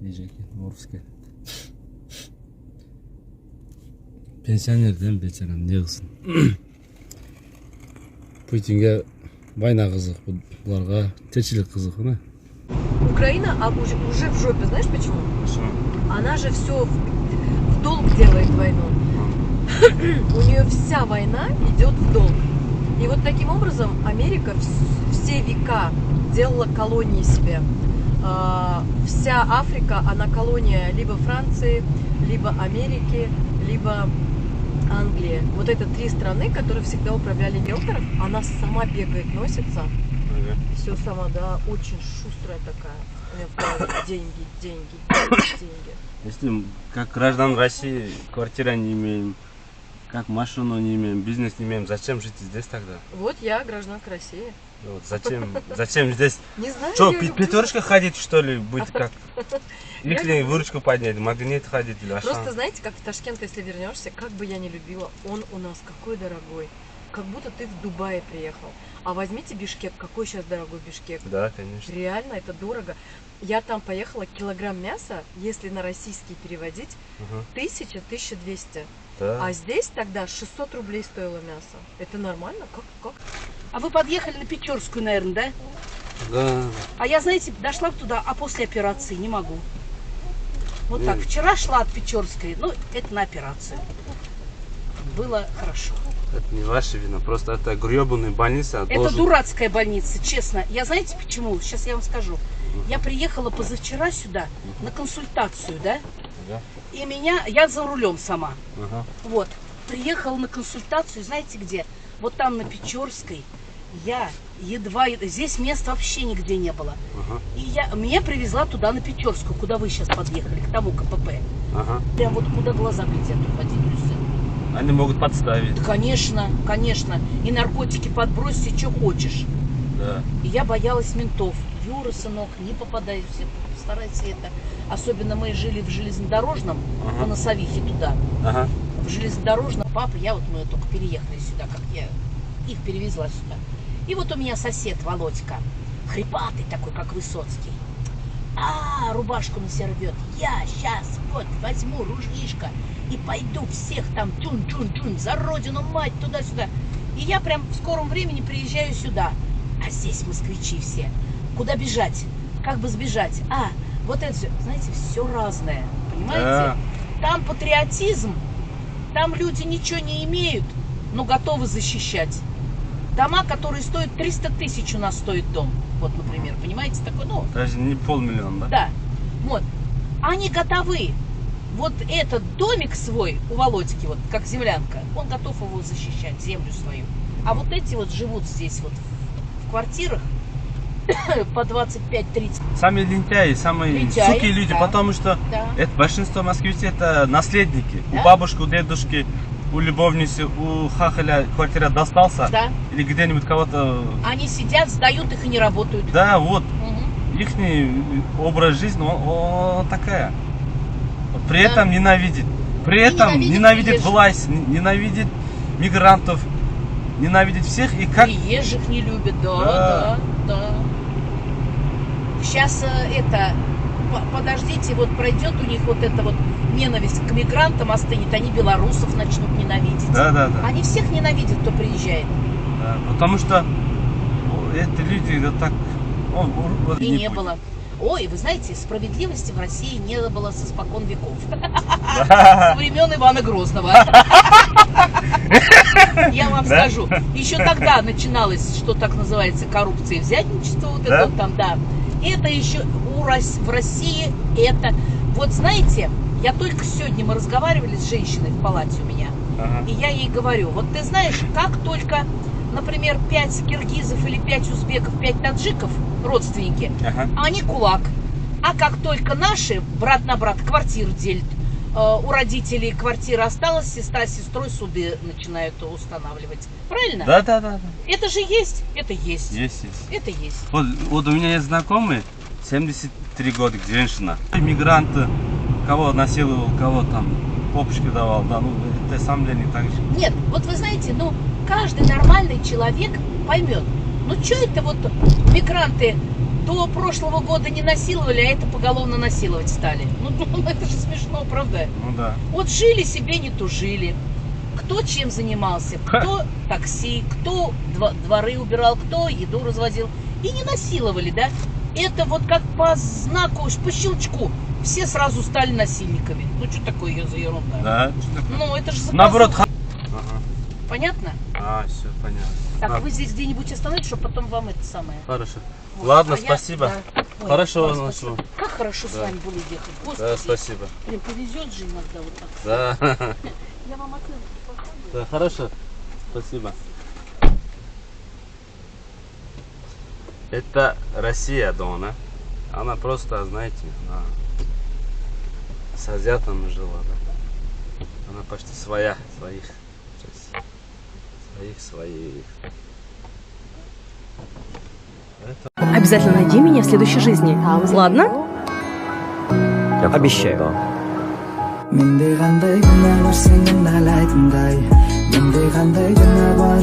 ежеки орусский. Пенсионерден бечарам не кылсын. Путинге война кызык, буларга течилик кызык, да? Украина уже в жопе, знаешь почему? Почему? Она же все в долг делает войну. У нее вся война идет в долг. И вот таким образом Америка все века делала колонии себе. Вся Африка, она колония либо Франции, либо Америки, либо Англии. Вот это три страны, которые всегда управляли риэлторов. Она сама бегает, носится. Все сама, да, очень шустрая такая. У меня в голове деньги. Если как граждан России квартира не имеем, как машину не имеем, бизнес не имеем, зачем жить здесь тогда? Вот я гражданка России. Вот, зачем здесь? Не знаю. Что, пятерочка ходить, что ли, быть как? Или выручку поднять, магнит ходить или ашан? Просто знаете, как в Ташкент, если вернешься, как бы я ни любила, он у нас какой дорогой. Как будто ты в Дубае приехал. А возьмите Бишкек, какой сейчас дорогой Бишкек. Да, конечно. Реально, это дорого. Я там поехала, килограмм мяса, если на российский переводить, 1000-1200. Да. А здесь тогда 600 рублей стоило мясо. Это нормально? Как? А вы подъехали на Печорскую, наверное, да? Да. А я, знаете, дошла туда, а после операции не могу. Вот Нет. так. Вчера шла от Печорской, ну, это на операцию. Было хорошо. Это не ваша вина, просто это гребаная больница. Это дурацкая больница, честно. Я знаете почему? Сейчас я вам скажу. Я приехала позавчера сюда на консультацию, да? Да. И я за рулем сама. Ага. Вот. Приехала на консультацию, знаете где? Вот там на Печорской. Я здесь места вообще нигде не было. Ага. И меня привезла туда на Печорскую, куда вы сейчас подъехали, к тому КПП. Ага. Прям вот куда глаза глядят у водителя. Они могут подставить. Да, конечно. И наркотики подбросить, что хочешь. Да. И я боялась ментов. Юра, сынок, не попадай все, постарайся это. Особенно мы жили в железнодорожном, по Носовихе туда. Ага. В железнодорожном, мы только переехали сюда, как я их перевезла сюда. И вот у меня сосед Володька, хрипатый такой, как Высоцкий. Рубашку на себя рвет. Я сейчас вот возьму ружьишко и пойду всех там тюн-тюн-тюн за родину, мать, туда-сюда. И я прям в скором времени приезжаю сюда. А здесь москвичи все. Куда бежать? Как бы сбежать? Вот это все. Знаете, все разное. Понимаете? Да. Там патриотизм. Там люди ничего не имеют, но готовы защищать. Дома, которые стоят 300 тысяч, у нас стоит дом. Вот, например, понимаете, такой, Даже не 500 000, да? Да. Вот. Они готовы. Вот этот домик свой у Володьки, вот как землянка, он готов его защищать, землю свою. А вот эти вот живут здесь вот в квартирах по 25-30. Самые лентяи, самые суки люди, да. потому что это большинство москвичей это наследники. Да? У бабушки, у дедушки, у любовницы, у хахаля квартира достался. Да. Или где-нибудь кого-то. Они сидят, сдают их и не работают. Да, вот. Их образ жизни, он такая. При этом ненавидит. При этом ненавидит власть, ненавидит мигрантов, ненавидит всех. И как... Приезжих не любят, да. Сейчас подождите, вот пройдет у них вот эта вот ненависть к мигрантам остынет, они белорусов начнут ненавидеть. Да. Они всех ненавидят, кто приезжает. Да, потому что эти люди вот так... И не было. Ой, вы знаете, справедливости в России не было со спокон веков. Со времен Ивана Грозного. Я вам скажу. Еще тогда начиналось, что так называется, коррупция и взятничество. Вот это вот там, да. Это еще в России это... Вот знаете, я только сегодня, мы разговаривали с женщиной в палате у меня. И я ей говорю, вот ты знаешь, как только... Например, 5 киргизов или 5 узбеков, 5 таджиков, родственники, они кулак. А как только наши, брат на брат, квартиру делят, у родителей квартира осталась, сестра с сестрой суды начинают устанавливать. Правильно? Да. Это же есть? Это есть. Есть. Это есть. Вот у меня есть знакомый, 73 года, женщина. Иммигранты, кого насиловал, кого там попочки давал, да, это самом деле не так же. Нет, вот вы знаете, каждый нормальный человек поймет, что это вот мигранты до прошлого года не насиловали, а это поголовно насиловать стали. Ну, это же смешно, правда? Ну да. Вот жили себе, не тужили. Кто чем занимался, кто такси, кто дворы убирал, кто еду развозил. И не насиловали, да? Это вот как по знаку, по щелчку. Все сразу стали насильниками. Ну, что такое за ерунда? Да. Ну, это же Наоборот. заказуха. Ага. Понятно? А, все понятно. Так, вы здесь где-нибудь остановитесь, чтобы потом вам это самое. Хорошо. Вот. Ладно, А я- спасибо. да. Ой, Хорошего вам нашего. спасибо. Как хорошо с Да. вами было ехать. Господи. Да, спасибо. Блин, повезет же иногда вот так. Да. Я вам оценку поставлю. Да, хорошо. Спасибо. Это Россия, Дона. Она просто, знаете, она с азиатом жила, да? Она почти своих. Своих. Обязательно найди меня в следующей жизни. Ладно? Обещаю. Менде кандай күнә бар сенин да лайтындай. Менде кандай күнә бар